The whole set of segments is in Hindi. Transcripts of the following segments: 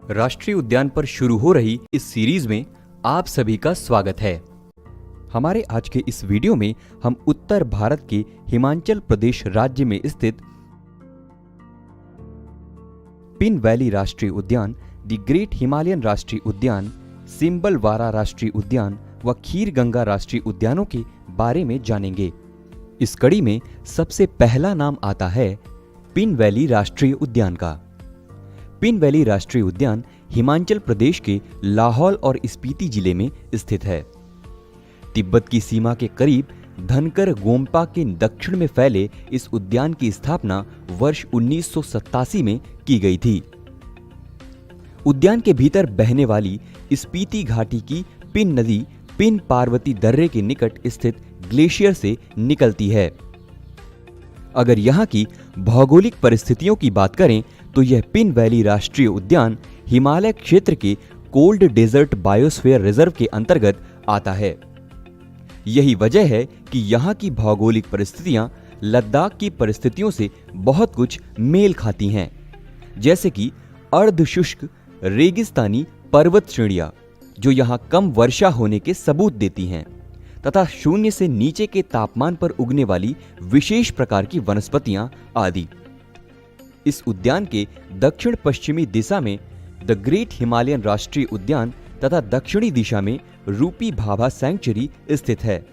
राष्ट्रीय उद्यान पर शुरू हो रही इस सीरीज में आप सभी का स्वागत है। हमारे आज के इस वीडियो में हम उत्तर भारत के हिमाचल प्रदेश राज्य में स्थित पिन वैली राष्ट्रीय उद्यान, द ग्रेट हिमालयन राष्ट्रीय उद्यान, सिम्बलवारा राष्ट्रीय उद्यान व खीर गंगा राष्ट्रीय उद्यानों के बारे में जानेंगे। इस कड़ी में सबसे पहला नाम आता है पिन वैली राष्ट्रीय उद्यान का। पिन वैली राष्ट्रीय उद्यान हिमाचल प्रदेश के लाहौल और स्पीति जिले में स्थित है। तिब्बत की सीमा के करीब धनकर गोम्पा के दक्षिण में फैले इस उद्यान की स्थापना वर्ष 1987 में की गई थी। उद्यान के भीतर बहने वाली स्पीति घाटी की पिन नदी पिन पार्वती दर्रे के निकट स्थित ग्लेशियर से निकलती है। अगर यहाँ की भौगोलिक परिस्थितियों की बात करें तो यह पिन वैली राष्ट्रीय उद्यान हिमालय क्षेत्र के कोल्ड डेजर्ट बायोस्फीयर रिजर्व के अंतर्गत आता है। यही वजह है कि यहाँ की भौगोलिक परिस्थितियां लद्दाख की परिस्थितियों से बहुत कुछ मेल खाती हैं, जैसे कि अर्धशुष्क रेगिस्तानी पर्वत श्रेणियां जो यहाँ कम वर्षा होने के सबूत देती हैं, तथा शून्य से नीचे के तापमान पर उगने वाली विशेष प्रकार की वनस्पतियां आदि। इस उद्यान के दक्षिण पश्चिमी दिशा में द ग्रेट हिमालयन राष्ट्रीय उद्यान तथा दक्षिणी दिशा में रूपी भाभा सैंक्चुरी स्थित है।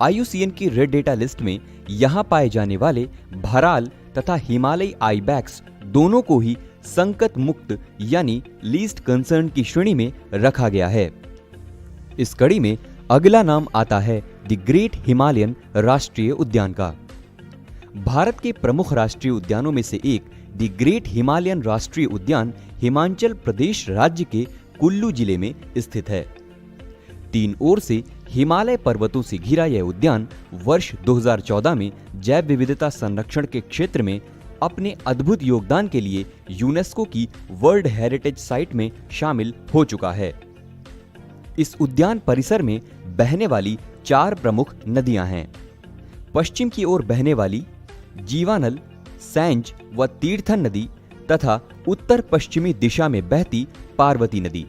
IUCN की रेड डेटा लिस्ट में यहाँ पाए जाने वाले भराल तथा हिमालयी आइबैक्स दोनों को ही संकट मुक्त यानी लीस्ट कंसर्न की श्रेणी में रखा गया है। इस कड़ी में अगला नाम आता है द ग्रेट हिमालयन राष्ट्रीय उद्यान का। भारत के प्रमुख राष्ट्रीय उद्यानों में से एक द ग्रेट हिमालयन राष्ट्रीय उद्यान हिमाचल प्रदेश राज्य के कुल्लू जिले में स्थित है। तीन ओर से हिमालय पर्वतों से घिरा यह उद्यान वर्ष 2014 में जैव विविधता संरक्षण के क्षेत्र में अपने अद्भुत योगदान के लिए यूनेस्को की वर्ल्ड हेरिटेज साइट में शामिल हो चुका है। इस उद्यान परिसर में बहने वाली 4 प्रमुख नदियां हैं। पश्चिम की ओर बहने वाली जीवानल, सैंज व तीर्थन नदी तथा उत्तर पश्चिमी दिशा में बहती पार्वती नदी।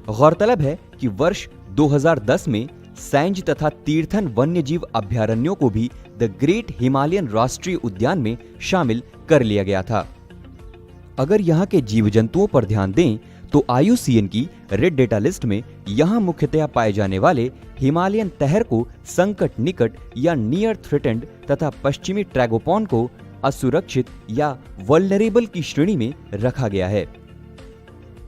गौरतलब है कि वर्ष 2010 में सैंज तथा तीर्थन वन्यजीव अभयारण्यों को भी द ग्रेट हिमालयन राष्ट्रीय उद्यान में शामिल कर लिया गया था। अगर यहाँ के जीव जंतुओं पर ध्यान दें तो IUCN की रेड डेटा लिस्ट में यहाँ मुख्यतया पाए जाने वाले हिमालयन तहर को संकट निकट या नियर थ्रेटेंड तथा पश्चिमी ट्रैगोपॉन को असुरक्षित या वल्नरेबल की श्रेणी में रखा गया है।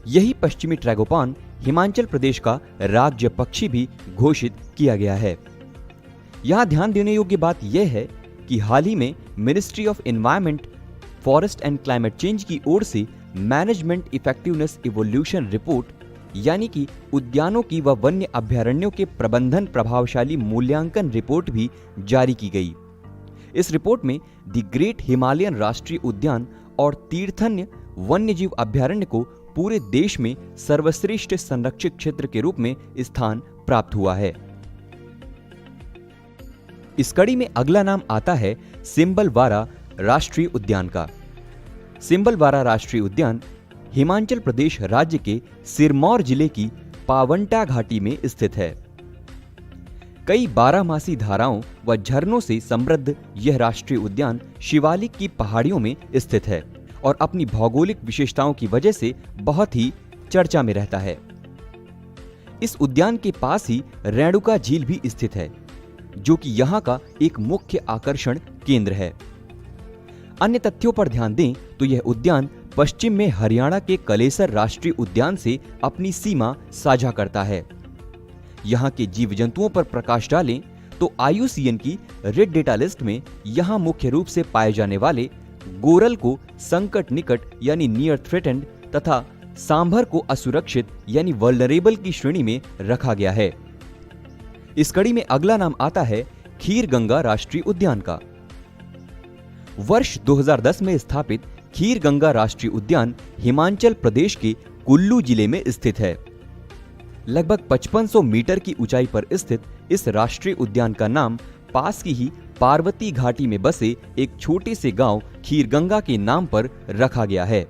यही पश्चिमी ट्रैगोपॉन हिमाचल प्रदेश का राज्य पक्षी भी घोषित किया गया है। यहाँ ध्यान देने योग्य बात यह है कि हाल ही में ministry of environment, forest and climate change की ओर से मैनेजमेंट इफेक्टिवनेस इवोल्यूशन रिपोर्ट यानी कि उद्यानों की व वन्य अभयारण्यों के प्रबंधन प्रभावशाली मूल्यांकन रिपोर्ट भी जारी की गई। इस रिपोर्ट में द ग्रेट हिमालयन राष्ट्रीय उद्यान और तीर्थन्य वन्यजीव अभयारण्य को पूरे देश में सर्वश्रेष्ठ संरक्षित क्षेत्र के रूप में स्थान प्राप्त हुआ है। इस कड़ी में अगला नाम आता है सिम्बलवारा राष्ट्रीय उद्यान का। सिम्बलवारा राष्ट्रीय उद्यान हिमाचल प्रदेश राज्य के सिरमौर जिले की पावंटा घाटी में स्थित है। कई बारहमासी धाराओं व झरनों से समृद्ध यह राष्ट्रीय उद्यान शिवालिक की पहाड़ियों में स्थित है और अपनी भौगोलिक विशेषताओं की वजह से बहुत ही चर्चा में रहता है। इस उद्यान के पास ही रेणुका झील भी स्थित है, जो कि यहाँ का एक मुख्य आकर्षण केंद्र है। अन्य तथ्यों पर ध्यान दें तो यह उद्यान पश्चिम में हरियाणा के कलेसर राष्ट्रीय उद्यान से अपनी सीमा साझा करता है। यहाँ के जीव जंतुओं पर प्रकाश डालें तो IUCN की रेड डेटा लिस्ट में यहाँ मुख्य रूप से पाए जाने वाले गोरल को संकट निकट यानी नियर थ्रेटेंड तथा सांभर को असुरक्षित यानी वल्नरेबल की श्रेणी में रखा गया है। इस कड़ी में अगला नाम आता है खीर गंगा राष्ट्रीय उद्यान का। वर्ष 2010 में स्थापित खीर गंगा राष्ट्रीय उद्यान हिमाचल प्रदेश के कुल्लू जिले में स्थित है। लगभग 5500 मीटर की ऊंचाई पर स्थित इस राष्ट्रीय उद्यान का नाम पास की ही पार्वती घाटी में बसे एक छोटे से गांव खीर गंगा के नाम पर रखा गया है।